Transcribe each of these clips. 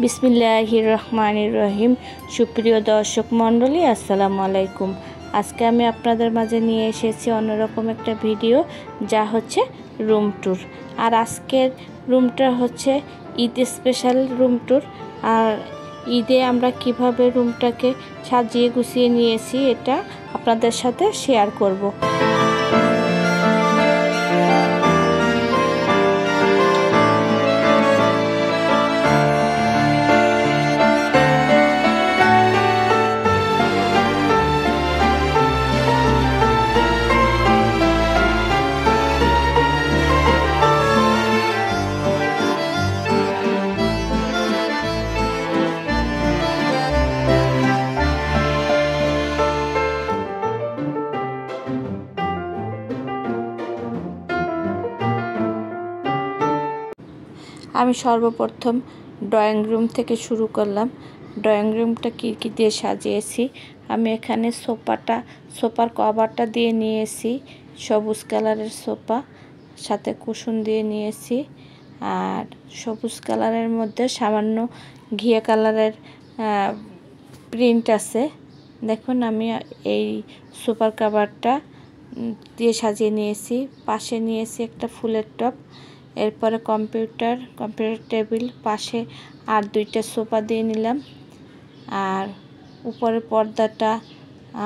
বিসমিল্লাহির রহমানির রহিম। সুপ্রিয় দর্শক মণ্ডলী, আসসালামু আলাইকুম। আজকে আমি আপনাদের মাঝে নিয়ে এসেছি অন্যরকম একটা ভিডিও, যা হচ্ছে রুম ট্যুর। আর আজকের রুমটা হচ্ছে ঈদ স্পেশাল রুম ট্যুর। আর ঈদে আমরা কিভাবে রুমটাকে সাজিয়ে গুছিয়ে নিয়েছি, এটা আপনাদের সাথে শেয়ার করব। আমি সর্বপ্রথম ড্রয়িং রুম থেকে শুরু করলাম। ড্রয়িং রুমটা কী দিয়ে সাজিয়েছি, আমি এখানে সোফার কভারটা দিয়ে নিয়েছি সবুজ কালারের সোফা, সাথে কুশন দিয়ে নিয়েছি। আর সবুজ কালারের মধ্যে সামান্য ঘিয়া কালারের প্রিন্ট আছে। দেখুন, আমি এই সোফার কভারটা দিয়ে সাজিয়ে নিয়েছি। পাশে নিয়েছি একটা ফুলের টব, এরপরে কম্পিউটার টেবিল, পাশে আর দুইটা সোফা দিয়ে নিলাম। আর উপরের পর্দাটা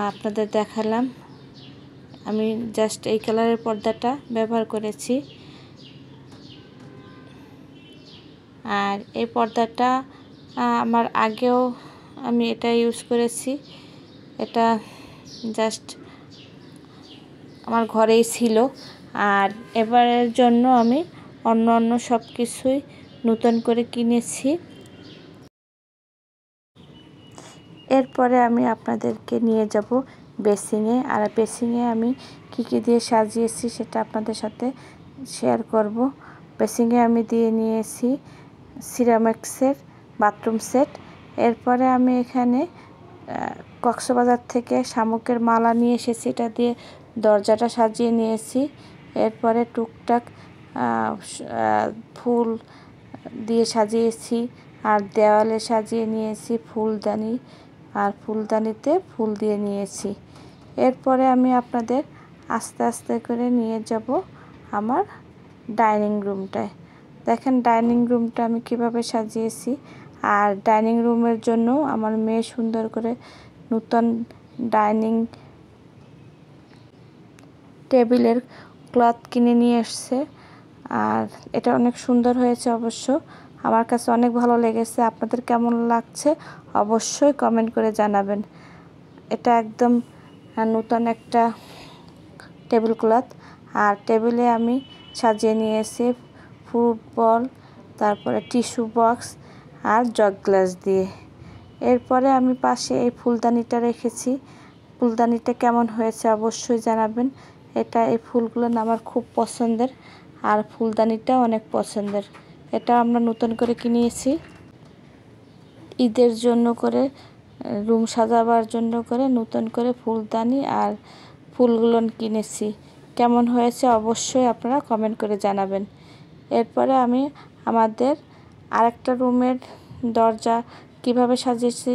আপনাদের দেখালাম, আমি জাস্ট এই কালারের পর্দাটা ব্যবহার করেছি। আর এই পর্দাটা আমার আগেও আমি এটা ইউজ করেছি, এটা জাস্ট আমার ঘরেই ছিল। আর এবারের জন্য আমি অন্য সব কিছুই নতুন করে কিনেছি। এরপরে আমি আপনাদেরকে নিয়ে যাব বেসিংয়ে। আর বেসিংয়ে আমি কী দিয়ে সাজিয়েছি সেটা আপনাদের সাথে শেয়ার করব। বেসিংয়ে আমি দিয়ে নিয়েছি সিরামিক্সের বাথরুম সেট। এরপরে আমি এখানে কক্সবাজার থেকে শামুকের মালা নিয়ে এসেছি, এটা দিয়ে দরজাটা সাজিয়ে নিয়েছি। এরপরে টুকটাক ফুল দিয়ে সাজিয়েছি। আর দেওয়ালে সাজিয়ে নিয়েছি ফুলদানি, আর ফুলদানিতে ফুল দিয়ে নিয়েছি। এরপরে আমি আপনাদের আস্তে আস্তে করে নিয়ে যাব আমার ডাইনিং রুমটায়। দেখেন ডাইনিং রুমটা আমি কিভাবে সাজিয়েছি। আর ডাইনিং রুমের জন্য আমার মেয়ে সুন্দর করে নতুন ডাইনিং টেবিলের ক্লথ কিনে নিয়ে এসছে। আর এটা অনেক সুন্দর হয়েছে, অবশ্য আমার কাছে অনেক ভালো লেগেছে। আপনাদের কেমন লাগছে অবশ্যই কমেন্ট করে জানাবেন। এটা একদম নতুন একটা টেবিল ক্লথ। আর টেবিলে আমি সাজিয়ে নিয়েছি ফুটবল, তারপরে টিস্যু বক্স আর জগ গ্লাস দিয়ে। এরপরে আমি পাশে এই ফুলদানিটা রেখেছি। ফুলদানিটা কেমন হয়েছে অবশ্যই জানাবেন। এই ফুলগুলো আমার খুব পছন্দের, আর ফুলদানিটা অনেক পছন্দের। এটা আমরা নতুন করে কিনেছি ঈদের জন্য করে, রুম সাজাবার জন্য করে নতুন করে ফুলদানি আর ফুলগুলো কিনেছি। কেমন হয়েছে অবশ্যই আপনারা কমেন্ট করে জানাবেন। এরপরে আমি আমাদের আরেকটা রুমের দরজা কিভাবে সাজিয়েছি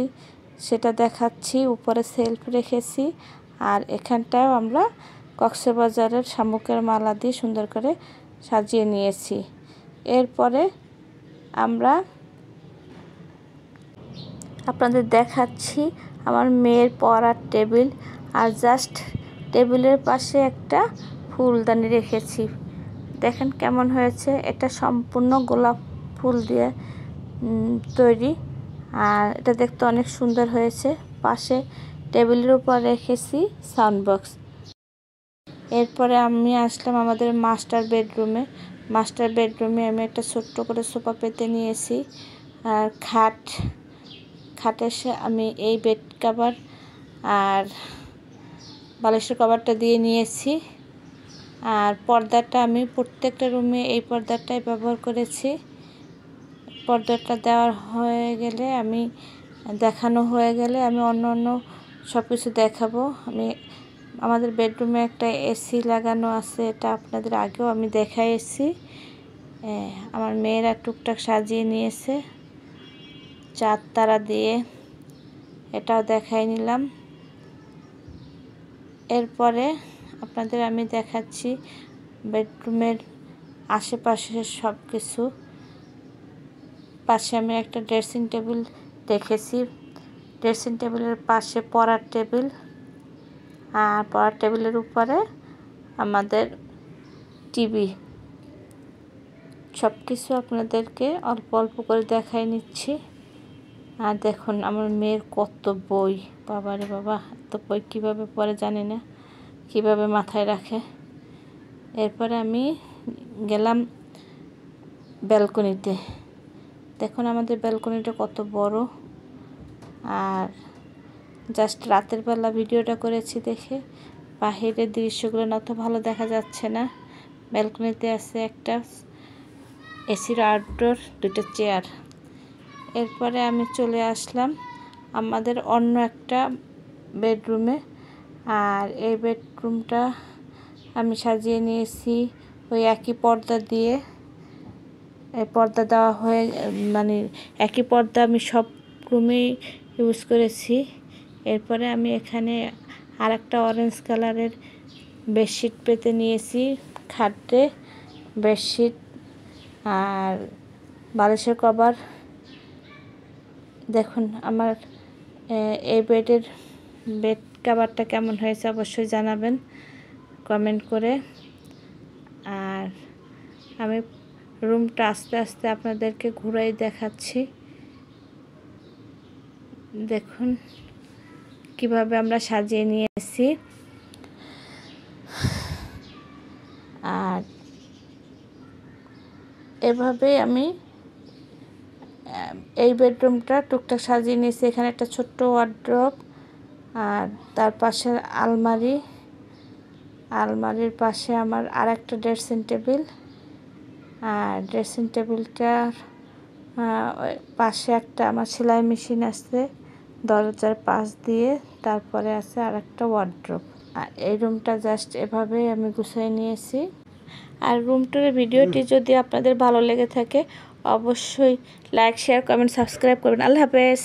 সেটা দেখাচ্ছি। উপরে সেলফ রেখেছি, আর এখানটাও আমরা কক্সবাজারের শামুকের মালা দিয়ে সুন্দর করে সাজিয়ে নিয়েছি। এরপরে আমরা আপনাদের দেখাচ্ছি আমার মেয়ের পড়ার টেবিল। আর জাস্ট টেবিলের পাশে একটা ফুলদানি রেখেছি। দেখেন কেমন হয়েছে, এটা সম্পূর্ণ গোলাপ ফুল দিয়ে তৈরি। আর এটা দেখতে অনেক সুন্দর হয়েছে। পাশে টেবিলের উপর রেখেছি সাউন্ড বক্স। এরপরে আমি আসলাম আমাদের মাস্টার বেডরুমে আমি একটা ছোট্ট করে সোফা পেতে নিয়েছি। আর খাটে আমি এই বেড কভার আর বালিশের কভারটা দিয়ে নিয়েছি। আর পর্দাটা আমি প্রত্যেকটা রুমে এই পর্দাটাই ব্যবহার করেছি। পর্দাটা দেওয়ার হয়ে গেলে দেখানো হয়ে গেলে আমি অন্য সব কিছু দেখাবো। আমাদের বেডরুমে একটা এসি লাগানো আছে, এটা আপনাদের আগেও আমি দেখাইছি। আমার মেয়েরা টুকটাক সাজিয়ে নিয়েছে। চার তারা দিয়ে এটাও দেখাই নিলাম। এরপরে আপনাদের আমি দেখাচ্ছি বেডরুমের আশেপাশে সব কিছু। পাশে আমি একটা ড্রেসিং টেবিল রেখেছি, ড্রেসিং টেবিলের পাশে পড়ার টেবিল, আর পড়ার টেবিলের উপরে আমাদের টিভি। সব কিছু আপনাদেরকে অল্প অল্প করে দেখাই নিচ্ছি। আর দেখুন আমার মেয়ের কত বই, বাবারে বাবা, এত বই কীভাবে পড়ে জানি না, কীভাবে মাথায় রাখে। এরপরে আমি গেলাম ব্যালকনিতে। দেখুন আমাদের ব্যালকনিটা কত বড়। আর জাস্ট রাতের বেলা ভিডিওটা করেছি দেখে বাহিরের দৃশ্যগুলো না তো ভালো দেখা যাচ্ছে না। ব্যালকনিতে আছে একটা এসির আউটডোর, দুটো চেয়ার। এরপরে আমি চলে আসলাম আমাদের অন্য একটা বেডরুমে। আর এই বেডরুমটা আমি সাজিয়ে নিয়েছি ওই একই পর্দা দিয়ে। এই পর্দা দেওয়া হয়ে মানে একই পর্দা আমি সব রুমেই ইউজ করেছি। এরপরে আমি এখানে আর একটা অরেঞ্জ কালারের বেডশিট পেতে নিয়েছি খাটে। বেডশিট আর বালিশের কভার। দেখুন আমার এই বেড কভারটা কেমন হয়েছে অবশ্যই জানাবেন কমেন্ট করে। আর আমি রুমটা আস্তে আস্তে আপনাদেরকে ঘুরাই দেখাচ্ছি। দেখুন কিভাবে আমরা সাজিয়ে নিয়েছি। আর এভাবে আমি এই বেডরুমটা টুকটাক সাজিয়ে নিয়েছি। এখানে একটা ছোট্ট ওয়ার্ড্রপ, আর তার পাশে আলমারি, আলমারির পাশে আমার আর একটা ড্রেসিং টেবিল, আর ড্রেসিং টেবিলটার পাশে একটা আমার সেলাই মেশিন আছে দরজার পাশ দিয়ে। তারপরে আছে আর একটা ওয়ার্ড্রপ। আর এই রুমটা জাস্ট এভাবে আমি গুছিয়ে নিয়েছি। আর রুমটার ভিডিওটি যদি আপনাদের ভালো লেগে থাকে অবশ্যই লাইক, শেয়ার, কমেন্ট, সাবস্ক্রাইব করবেন। আল্লাহ হাফেজ।